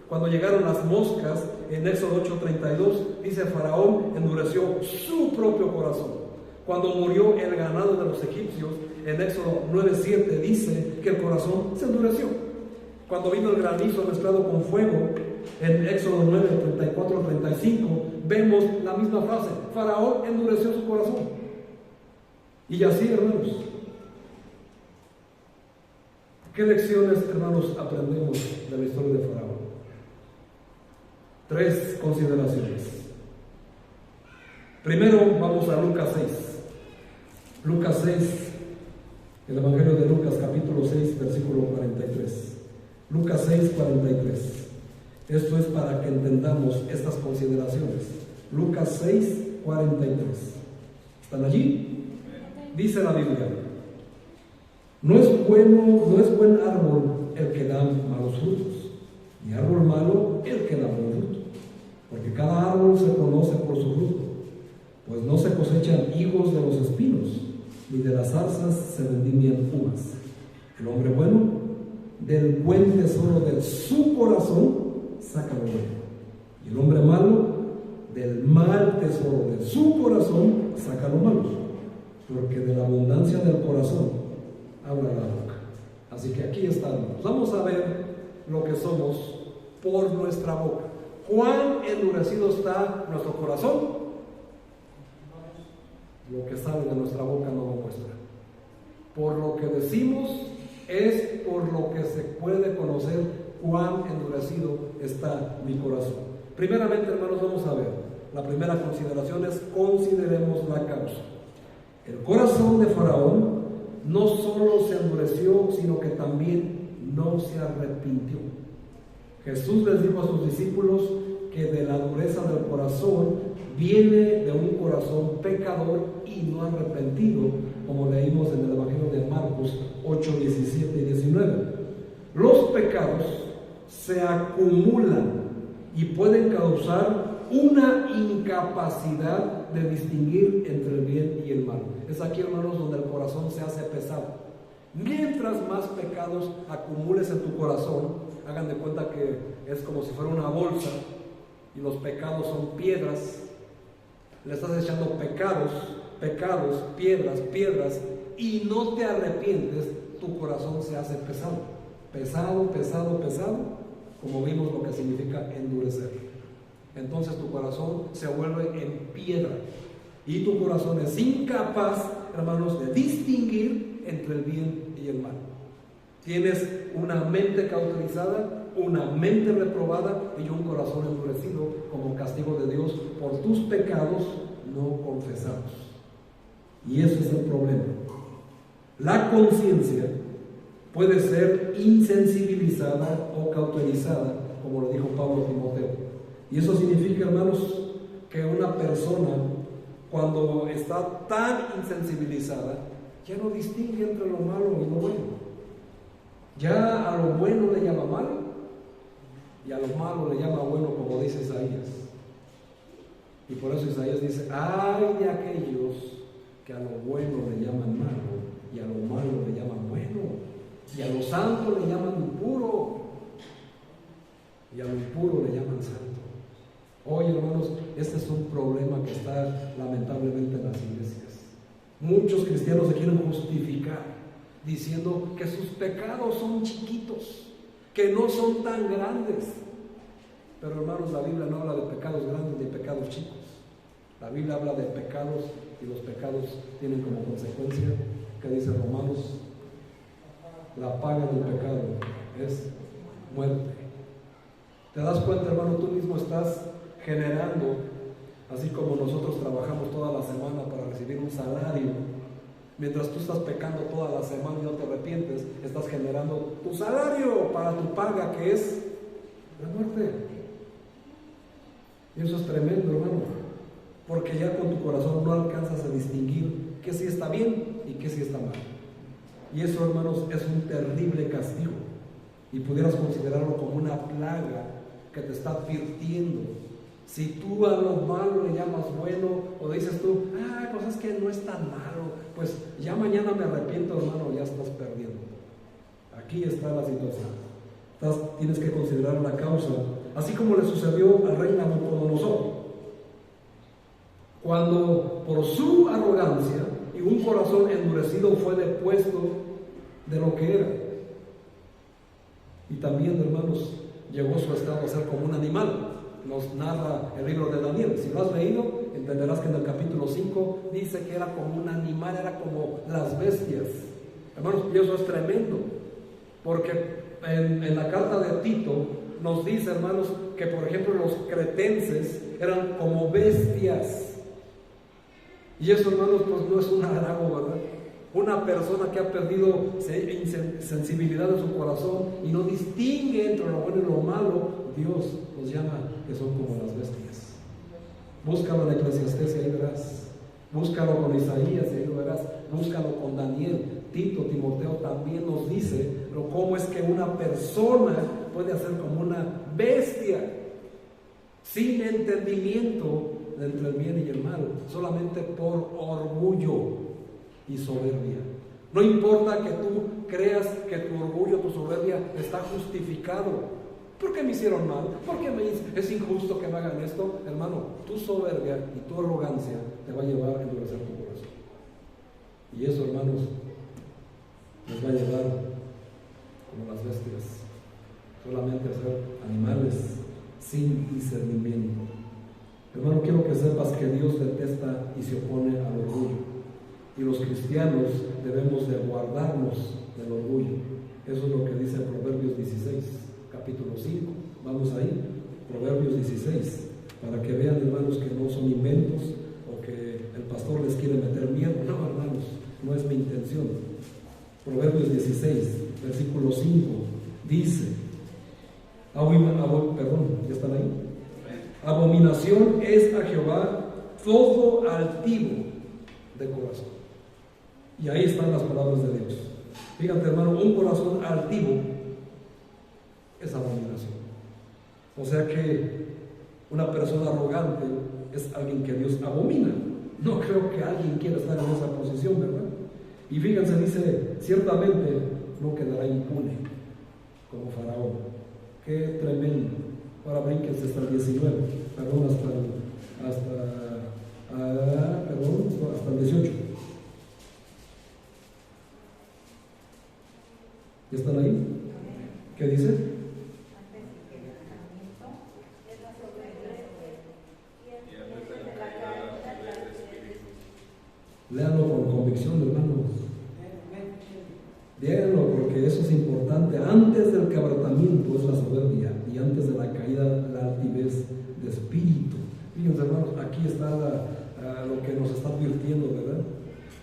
Cuando llegaron las moscas, en Éxodo 8:32, dice Faraón endureció su propio corazón. Cuando murió el ganado de los egipcios, en Éxodo 9:7, dice que el corazón se endureció. Cuando vino el granizo mezclado con fuego, en Éxodo 9:34-35, vemos la misma frase: Faraón endureció su corazón. Y así, hermanos, ¿qué lecciones, hermanos, aprendemos de la historia de Faraón? 3 consideraciones. Primero, vamos a Lucas 6. Lucas 6, el Evangelio de Lucas, capítulo 6, versículo 43. Lucas 6, 43. Esto es para que entendamos estas consideraciones. Lucas 6, 43. ¿Están allí? Dice la Biblia: no es buen árbol el que da malos frutos, ni árbol malo el que da buen fruto. ni de las zarzas se vendimian uvas. El hombre bueno, del buen tesoro de su corazón, saca lo bueno. Y el hombre malo, del mal tesoro de su corazón, saca lo malo. Porque de la abundancia del corazón habla la boca. Así que aquí estamos. Vamos a ver lo que somos por nuestra boca. ¿Cuán endurecido está nuestro corazón? Lo que sale de nuestra boca no lo muestra. Por lo que decimos es por lo que se puede conocer cuán endurecido está mi corazón. Primeramente, hermanos, vamos a ver. La primera consideración es: consideremos la causa. El corazón de Faraón no solo se endureció, sino que también no se arrepintió. Jesús les dijo a sus discípulos que de la dureza del corazón viene de un corazón pecador y no arrepentido, como leímos en el Evangelio de Marcos 8, 17 y 19. Los pecados se acumulan y pueden causar una incapacidad de distinguir entre el bien y el mal. Es aquí, hermanos, donde el corazón se hace pesado. Mientras más pecados acumules en tu corazón, hagan de cuenta que es como si fuera una bolsa y los pecados son piedras. Le estás echando pecados, piedras, y no te arrepientes, tu corazón se hace pesado, como vimos lo que significa endurecer. Entonces tu corazón se vuelve en piedra y tu corazón es incapaz, hermanos, de distinguir entre el bien y el mal. Tienes una mente cauterizada, una mente reprobada y un corazón endurecido como castigo de Dios por tus pecados no confesados. Y ese es el problema. La conciencia puede ser insensibilizada o cauterizada, como lo dijo Pablo a Timoteo. Y eso significa, hermanos, que una persona, cuando está tan insensibilizada, ya no distingue entre lo malo y lo bueno. Ya a lo bueno le llama malo y a lo malo le llama bueno, como dice Isaías. Y por eso Isaías dice: ay de aquellos que a lo bueno le llaman malo y a lo malo le llaman bueno, y a lo santo le llaman impuro y a lo impuro le llaman santo. Hoy, hermanos, este es un problema que está lamentablemente en las iglesias. Muchos cristianos se quieren justificar diciendo que sus pecados son chiquitos, que no son tan grandes. Pero, hermanos, la Biblia no habla de pecados grandes ni pecados chicos. La Biblia habla de pecados, y los pecados tienen como consecuencia, que dice Romanos, la paga del pecado es muerte. ¿Te das cuenta, hermano? Tú mismo estás generando, así como nosotros trabajamos toda la semana para recibir un salario. Mientras tú estás pecando toda la semana y no te arrepientes, estás generando tu salario para tu paga, que es la muerte. Y eso es tremendo, hermano, porque ya con tu corazón no alcanzas a distinguir qué sí está bien y qué sí está mal. Y eso, hermanos, es un terrible castigo, y pudieras considerarlo como una plaga que te está advirtiendo. Si tú a lo malo le llamas bueno, o dices tú: pues es que no es tan malo, pues ya mañana me arrepiento, hermano, ya estás perdiendo. Aquí está la situación. Tienes que considerar la causa, así como le sucedió al rey Nabucodonosor, cuando por su arrogancia y un corazón endurecido fue depuesto de lo que era. Y también, hermanos, llegó su estado a ser como un animal. Nos narra el libro de Daniel. Si lo has leído, entenderás que en el capítulo 5 dice que era como un animal, era como las bestias. Hermanos, y eso es tremendo, porque en la carta de Tito nos dice, hermanos, que por ejemplo los cretenses eran como bestias. Y eso, hermanos, pues no es un halago, ¿verdad? Una persona que ha perdido sensibilidad en su corazón y no distingue entre lo bueno y lo malo, Dios los llama que son como las bestias. Búscalo en Eclesiastés y ahí verás. Búscalo con Isaías y ahí lo verás. Búscalo con Daniel. Tito, Timoteo también nos dice cómo es que una persona puede hacer como una bestia, sin entendimiento entre el bien y el mal, solamente por orgullo. y soberbia. No importa que tú creas que tu orgullo, tu soberbia está justificado. ¿Por qué me hicieron mal? ¿Por qué es injusto que me hagan esto? Hermano, tu soberbia y tu arrogancia te va a llevar a endurecer tu corazón. Y eso, hermanos, nos va a llevar, como las bestias, solamente a ser animales sin discernimiento. Hermano, quiero que sepas que Dios detesta y se opone al orgullo. Y los cristianos debemos de guardarnos del orgullo. Eso es lo que dice Proverbios 16, capítulo 5. Vamos ahí, Proverbios 16, para que vean, hermanos, que no son inventos o que el pastor les quiere meter miedo. No, hermanos, no es mi intención. Proverbios 16, versículo 5, dice, ¿ya están ahí? Abominación es a Jehová todo altivo de corazón. Y ahí están las palabras de Dios. Fíjate, hermano, un corazón altivo es abominación. O sea que una persona arrogante es alguien que Dios abomina. No creo que alguien quiera estar en esa posición, ¿verdad? Y fíjense, dice, ciertamente no quedará impune como Faraón. Qué tremendo. Ahora brínquense hasta el 19, perdón, hasta el 18. ¿Ya están ahí? ¿Qué dice? Léanlo con convicción, hermanos. Léanlo porque eso es importante. Antes del quebrantamiento es la soberbia y antes de la caída la altivez de espíritu. Fíjense, hermanos, aquí está lo que nos está advirtiendo, ¿verdad?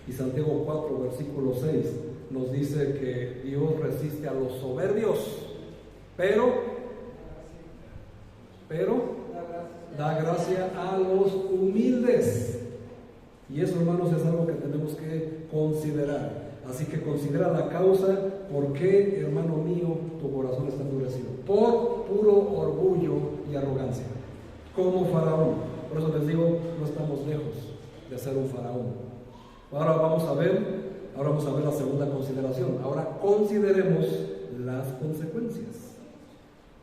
Y Santiago 4, versículo 6 nos dice que Dios resiste a los soberbios, pero da gracia a los humildes. Y eso, hermanos, es algo que tenemos que considerar. Así que considera la causa por qué, hermano mío, tu corazón está endurecido. Por puro orgullo y arrogancia, como Faraón. Por eso les digo, no estamos lejos de ser un Faraón. Ahora vamos a ver la segunda consideración. Ahora consideremos las consecuencias.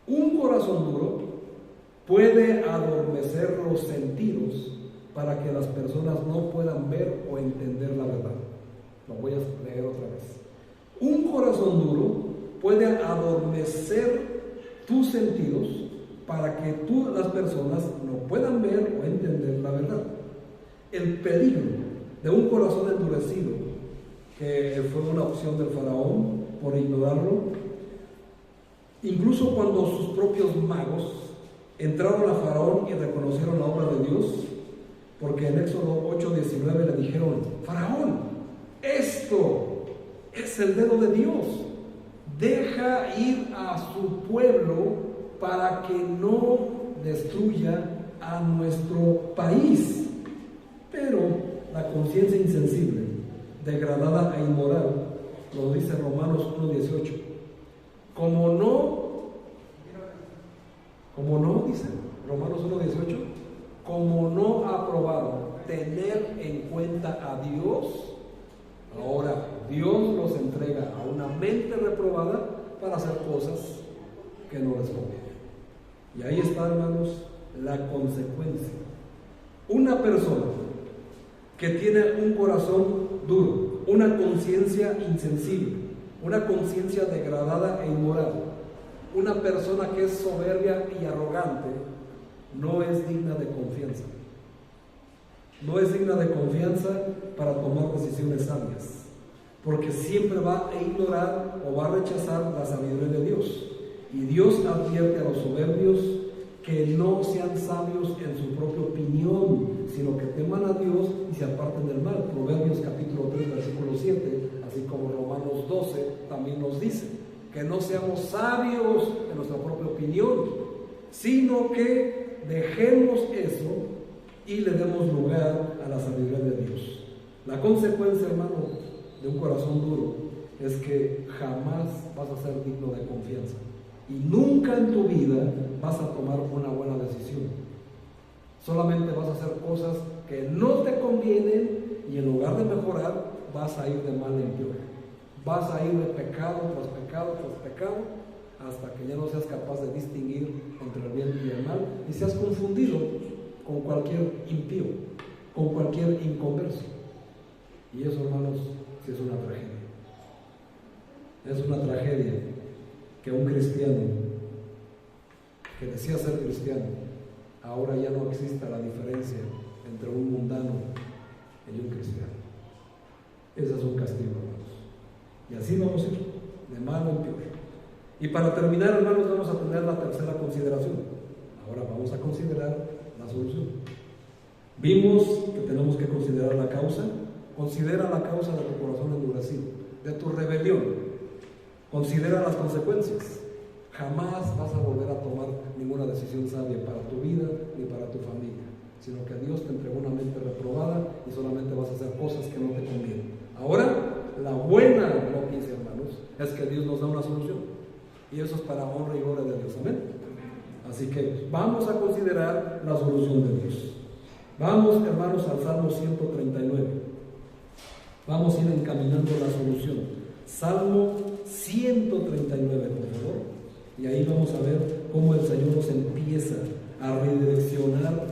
Un corazón duro puede adormecer los sentidos para que las personas no puedan ver o entender la verdad. Lo voy a leer otra vez. Un corazón duro puede adormecer tus sentidos para que las personas no puedan ver o entender la verdad. El peligro de un corazón endurecido, que fue una opción del Faraón por ignorarlo, incluso cuando sus propios magos entraron a Faraón y reconocieron la obra de Dios, porque en Éxodo 8:19 le dijeron: Faraón, esto es el dedo de Dios, deja ir a su pueblo para que no destruya a nuestro país. Pero la conciencia insensible, degradada e inmoral, lo dice Romanos 1:18, como no, dice Romanos 1:18, como no aprobaron tener en cuenta a Dios, ahora Dios los entrega a una mente reprobada para hacer cosas que no les convienen. Y ahí está, hermanos, la consecuencia. Una persona que tiene un corazón duro, una conciencia insensible, una conciencia degradada e inmoral, una persona que es soberbia y arrogante, no es digna de confianza. No es digna de confianza para tomar decisiones sabias, porque siempre va a ignorar o va a rechazar la sabiduría de Dios. Y Dios advierte a los soberbios que no sean sabios en su propia opinión, sino que teman a Dios y se aparten del mal. Proverbios capítulo 3, versículo 7, así como Romanos 12 también nos dice que no seamos sabios en nuestra propia opinión, sino que dejemos eso y le demos lugar a la sabiduría de Dios. La consecuencia, hermano, de un corazón duro es que jamás vas a ser digno de confianza y nunca en tu vida vas a tomar una buena decisión. Solamente vas a hacer cosas que no te convienen y en lugar de mejorar vas a ir de mal en peor. Vas a ir de pecado tras pecado tras pecado, hasta que ya no seas capaz de distinguir entre el bien y el mal, y seas confundido con cualquier impío, con cualquier inconverso. Y eso, hermanos, sí es una tragedia. Es una tragedia que un cristiano que decía ser cristiano, ahora ya no exista la diferencia entre un mundano y un cristiano. Ese es un castigo, hermanos. Y así vamos a ir, de malo en peor. Y para terminar, hermanos, vamos a tener la tercera consideración. Ahora vamos a considerar la solución. Vimos que tenemos que considerar la causa. Considera la causa de tu corazón endurecido, de tu rebelión. Considera las consecuencias. Jamás vas a volver a tomar ninguna decisión sabia para tu vida ni para tu familia, sino que Dios te entregó una mente reprobada y solamente vas a hacer cosas que no te convienen. Ahora, la buena noticia, hermanos, es que Dios nos da una solución. Y eso es para honra y gloria de Dios. Amén. Así que vamos a considerar la solución de Dios. Vamos, hermanos, al Salmo 139. Vamos a ir encaminando la solución. Salmo 139, por favor. Y ahí vamos a ver cómo el Señor nos empieza a redireccionar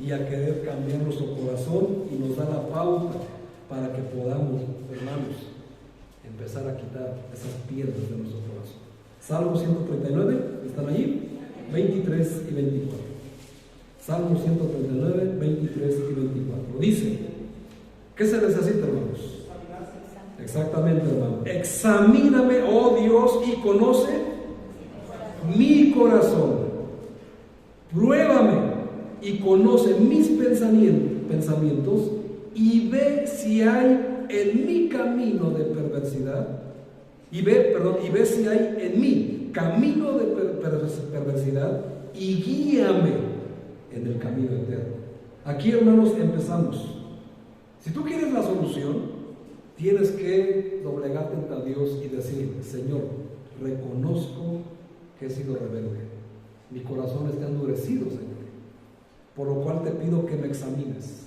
y a querer cambiar nuestro corazón, y nos da la pauta para que podamos, hermanos, empezar a quitar esas piedras de nuestro corazón. Salmo 139, ¿están allí? 23 y 24. Salmo 139, 23 y 24. Dice, ¿qué se necesita, hermanos? Exactamente, hermano. Examíname, oh Dios, y conoce mi corazón. Pruébame y conoce mis pensamientos, y ve si hay en mi camino de perversidad. Y ve si hay en mí camino de perversidad, y guíame en el camino eterno. Aquí, hermanos, empezamos. Si tú quieres la solución, tienes que doblegarte ante Dios y decir: Señor, reconozco que he sido rebelde, mi corazón está endurecido, Señor, por lo cual te pido que me examines,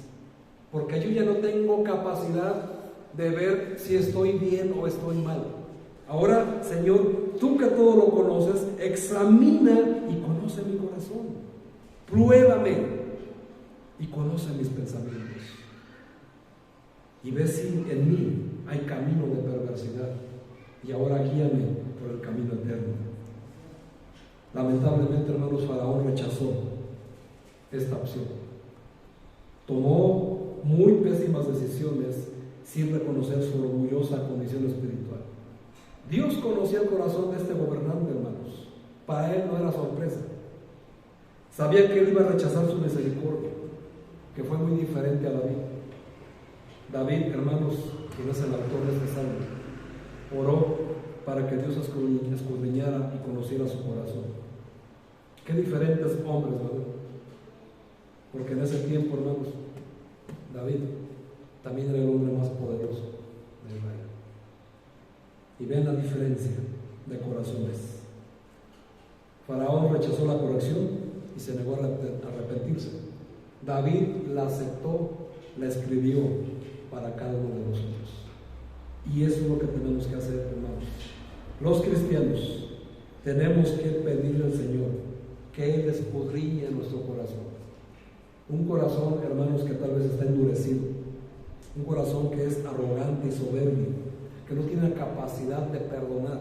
porque yo ya no tengo capacidad de ver si estoy bien o estoy mal. Ahora, Señor, tú que todo lo conoces, examina y conoce mi corazón. Pruébame y conoce mis pensamientos. Y ve si en mí hay camino de perversidad. Y ahora guíame por el camino eterno. Lamentablemente, hermanos, Faraón rechazó esta opción. Tomó muy pésimas decisiones sin reconocer su orgullosa condición espiritual. Dios conocía el corazón de este gobernante, hermanos. Para él no era sorpresa. Sabía que él iba a rechazar su misericordia, que fue muy diferente a David. David, hermanos, quien es el autor de este salmo, oró para que Dios escudriñara y conociera su corazón. Qué diferentes hombres, ¿verdad? Porque en ese tiempo, hermanos, David también era el hombre más poderoso de Israel. Y ven la diferencia de corazones. Faraón rechazó la corrección y se negó a arrepentirse. David la aceptó, la escribió para cada uno de nosotros. Y eso es lo que tenemos que hacer, hermanos. Los cristianos tenemos que pedirle al Señor que Él escudriñe nuestro corazón. Un corazón, hermanos, que tal vez está endurecido. Un corazón que es arrogante y soberbio, que no tiene la capacidad de perdonar,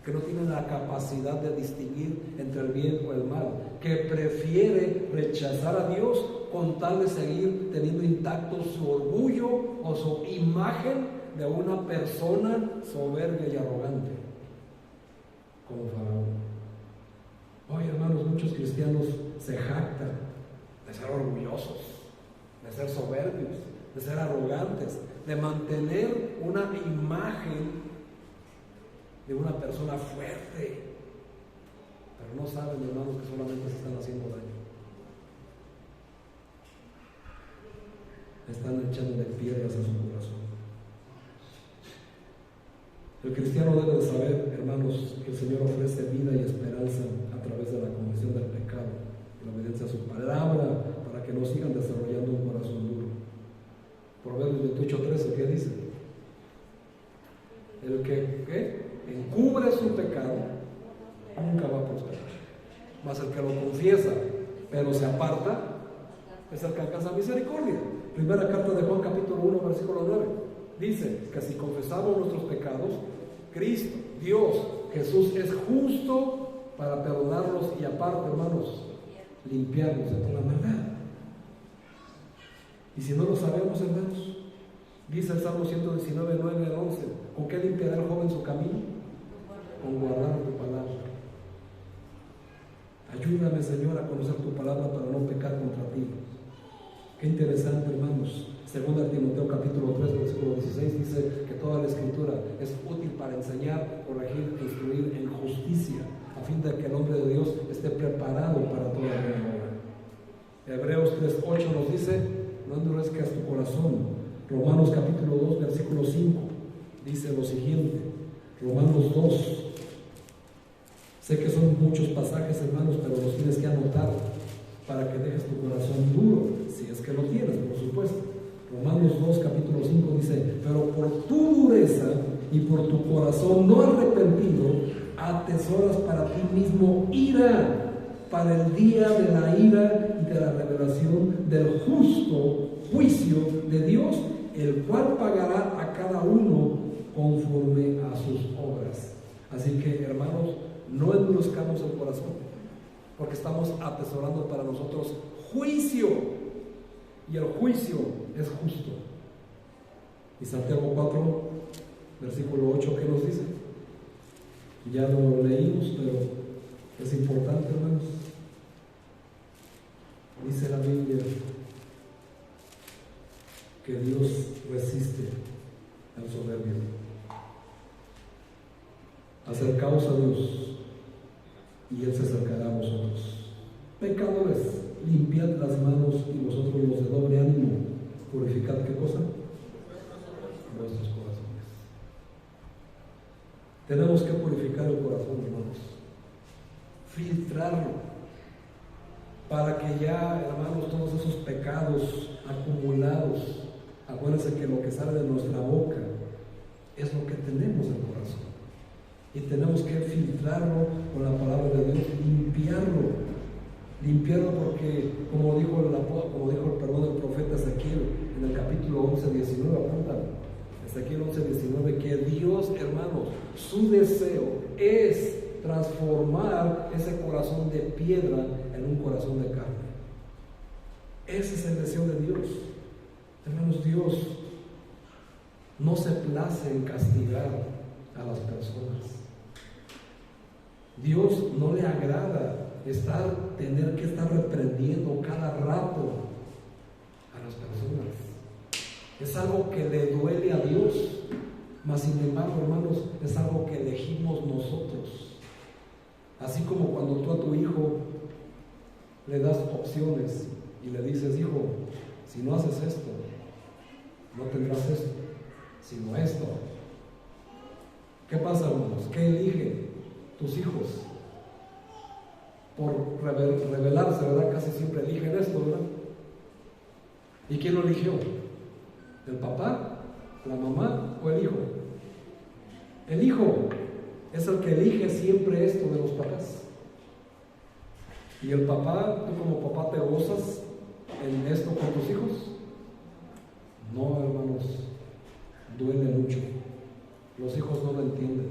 que no tiene la capacidad de distinguir entre el bien o el mal, que prefiere rechazar a Dios con tal de seguir teniendo intacto su orgullo o su imagen de una persona soberbia y arrogante, como Faraón. Hoy, hermanos, muchos cristianos se jactan de ser orgullosos, de ser soberbios, de ser arrogantes, de mantener una imagen de una persona fuerte, pero no saben, hermanos, que solamente se están haciendo daño. Están echándole piedras a su corazón. El cristiano debe de saber, hermanos, que el Señor ofrece vida y esperanza a través de la conversión del pecado y la obediencia a su palabra, para que no sigan desarrollando un corazón duro. Proverbios 28:13, ¿qué dice? confiesa, pero se aparta, es el que alcanza misericordia. Primera carta de Juan, capítulo 1, versículo 9. Dice que si confesamos nuestros pecados, Cristo, Dios, Jesús es justo para perdonarlos y aparte, hermanos, limpiarnos de toda maldad. Y si no lo sabemos, hermanos, dice el Salmo 119, 9 al 11, ¿con qué limpiará el joven su camino? Con guardar tu palabra. Ayúdame, Señor, a conocer tu palabra para no pecar contra ti. Qué interesante, hermanos. Segunda Timoteo capítulo 3, versículo 16 dice que toda la escritura es útil para enseñar, corregir e instruir en justicia, a fin de que el hombre de Dios esté preparado para toda buena obra. Hebreos 3:8 nos dice: no endurezcas tu corazón. Romanos capítulo 2, versículo 5 dice lo siguiente. Romanos 2. Sé que son muchos pasajes, hermanos, pero los tienes que anotar para que dejes tu corazón duro, si es que lo tienes, por supuesto. Romanos 2, capítulo 5 dice: pero por tu dureza y por tu corazón no arrepentido, atesoras para ti mismo ira, para el día de la ira y de la revelación del justo juicio de Dios, el cual pagará a cada uno conforme a sus obras. Así que, hermanos, no endurezcamos el corazón, porque estamos atesorando para nosotros juicio, y el juicio es justo. Y Santiago 4, versículo 8, ¿qué nos dice? Ya lo leímos, pero es importante, hermanos. Dice la Biblia que Dios resiste al soberbio. Acercaos a Dios y Él se acercará a vosotros. Pecadores, limpiad las manos, y vosotros los de doble ánimo, purificad ¿qué cosa? Vuestros corazones. Tenemos que purificar el corazón, hermanos, filtrarlo, para que ya, hermanos, todos esos pecados acumulados, acuérdense que lo que sale de nuestra boca es lo que tenemos en el corazón, y tenemos que filtrarlo con la palabra de Dios, limpiarlo, porque como dijo el profeta Ezequiel en el capítulo 11, 19, apúntalo, Ezequiel 11, 19, que Dios, hermanos, su deseo es transformar ese corazón de piedra en un corazón de carne. Ese es el deseo de Dios. Hermanos, Dios no se place en castigar a las personas. Dios no le agrada tener que estar reprendiendo cada rato a las personas. Es algo que le duele a Dios, mas sin embargo, hermanos, es algo que elegimos nosotros. Así como cuando tú a tu hijo le das opciones y le dices: hijo, si no haces esto, no tendrás esto, sino esto. ¿Qué pasa, hermanos? ¿Qué eligen tus hijos? Por rebelarse, ¿verdad? Casi siempre eligen esto, ¿verdad? ¿Y quién lo eligió? ¿El papá, la mamá o el hijo? El hijo es el que elige siempre esto de los papás. ¿Y el papá, tú como papá te gozas en esto con tus hijos? No, hermanos, duele mucho. Los hijos no lo entienden,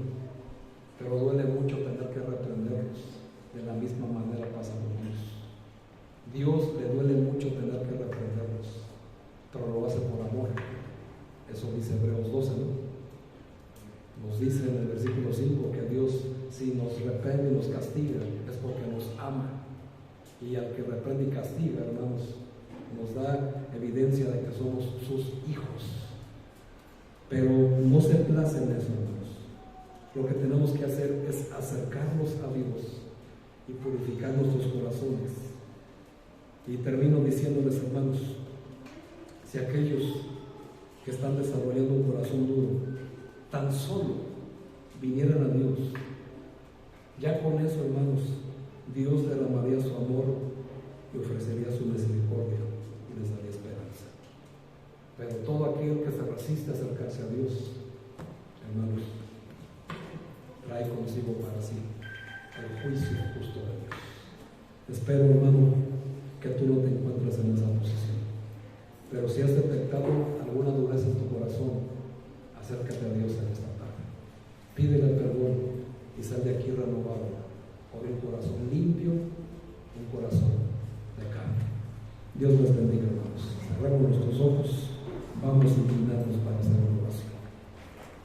pero duele mucho tener que reprenderlos. De la misma manera pasa con Dios. Dios le duele mucho tener que reprenderlos, pero lo hace por amor. Eso dice Hebreos 12, ¿no? Nos dice en el versículo 5 que Dios, si nos reprende y nos castiga, es porque nos ama. Y al que reprende y castiga, hermanos, nos da evidencia de que somos sus hijos. Pero no se place en eso, hermanos. Lo que tenemos que hacer es acercarnos a Dios y purificar nuestros corazones. Y termino diciéndoles, hermanos, si aquellos que están desarrollando un corazón duro tan solo vinieran a Dios, ya con eso, hermanos, Dios derramaría su amor y ofrecería su misericordia y les daría esperanza. Pero todo aquel que se resiste a acercarse a Dios, hermanos, trae consigo para sí el juicio justo de Dios. Espero, hermano, que tú no te encuentres en esa posición. Pero si has detectado alguna dureza en tu corazón, acércate a Dios en esta tarde. Pídele perdón y sal de aquí renovado por un corazón limpio, un corazón de carne. Dios les bendiga, hermanos. Cerramos nuestros ojos, vamos a inclinarnos para hacer un